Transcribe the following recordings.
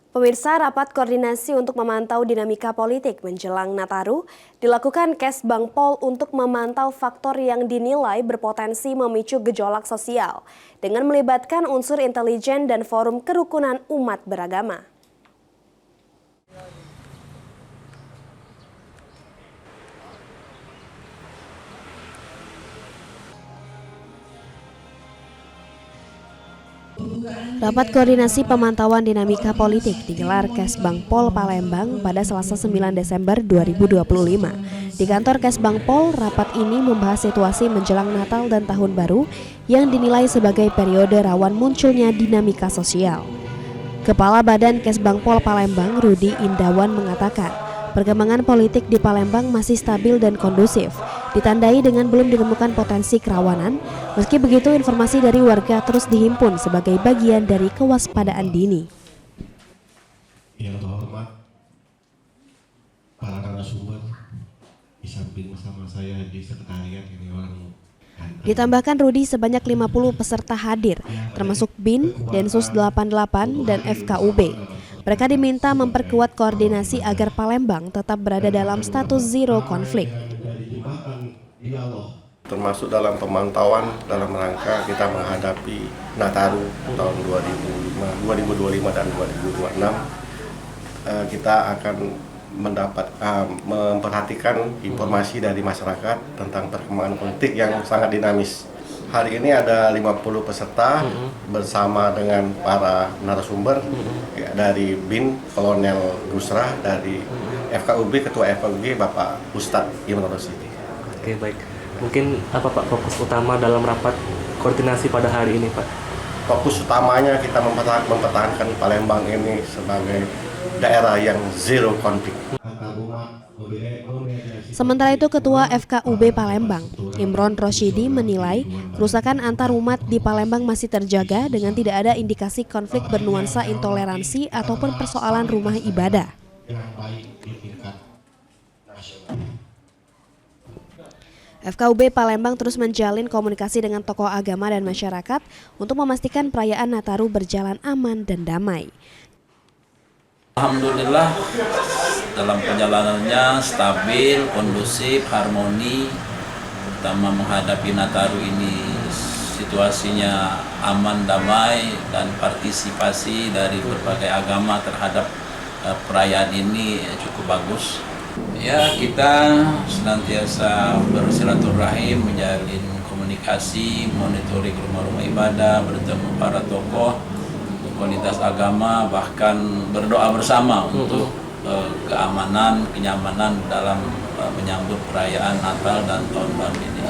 Pemirsa, rapat koordinasi untuk memantau dinamika politik menjelang Nataru dilakukan Kesbangpol untuk memantau faktor yang dinilai berpotensi memicu gejolak sosial dengan melibatkan unsur intelijen dan forum kerukunan umat beragama. Rapat koordinasi pemantauan dinamika politik digelar Kesbangpol Palembang pada Selasa 9 Desember 2025. Di kantor Kesbangpol, rapat ini membahas situasi menjelang Natal dan Tahun Baru yang dinilai sebagai periode rawan munculnya dinamika sosial. Kepala Badan Kesbangpol Palembang, Rudi Indawan mengatakan, perkembangan politik di Palembang masih stabil dan kondusif, ditandai dengan belum ditemukan potensi kerawanan. Meski begitu, informasi dari warga terus dihimpun sebagai bagian dari kewaspadaan dini. Yang terhormat, para narasumber, di samping bersama saya di sekretariat ini orang. Ditambahkan Rudi, sebanyak 50 peserta hadir, termasuk BIN, Densus 88, dan FKUB. Mereka diminta memperkuat koordinasi agar Palembang tetap berada dalam status zero konflik. Termasuk dalam pemantauan dalam rangka kita menghadapi Nataru tahun 2025 dan 2026, kita akan memperhatikan informasi dari masyarakat tentang perkembangan politik yang sangat dinamis. Hari ini ada 50 peserta bersama dengan para narasumber dari BIN, Kolonel Gusra, dari FKUB, Ketua FKUB Bapak Ustadz Imron Rosyidi. Oke, baik. Mungkin apa Pak fokus utama dalam rapat koordinasi pada hari ini, Pak? Fokus utamanya kita mempertahankan Palembang ini sebagai daerah yang zero konflik. Sementara itu, Ketua FKUB Palembang, Imron Rosyidi, menilai kerusakan antar umat di Palembang masih terjaga dengan tidak ada indikasi konflik bernuansa intoleransi ataupun persoalan rumah ibadah. FKUB Palembang terus menjalin komunikasi dengan tokoh agama dan masyarakat untuk memastikan perayaan Nataru berjalan aman dan damai. Alhamdulillah dalam perjalanannya stabil, kondusif, harmoni, terutama menghadapi Nataru ini situasinya aman, damai, dan partisipasi dari berbagai agama terhadap perayaan ini cukup bagus. Ya, kita senantiasa bersilaturahim, menjalin komunikasi, monitoring rumah-rumah ibadah, bertemu para tokoh, komunitas agama, bahkan berdoa bersama untuk keamanan, kenyamanan dalam menyambut perayaan Natal dan Tahun Baru ini.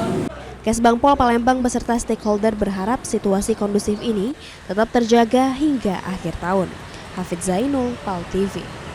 Kesbangpol Palembang beserta stakeholder berharap situasi kondusif ini tetap terjaga hingga akhir tahun. Hafidz Zainul, PAL TV.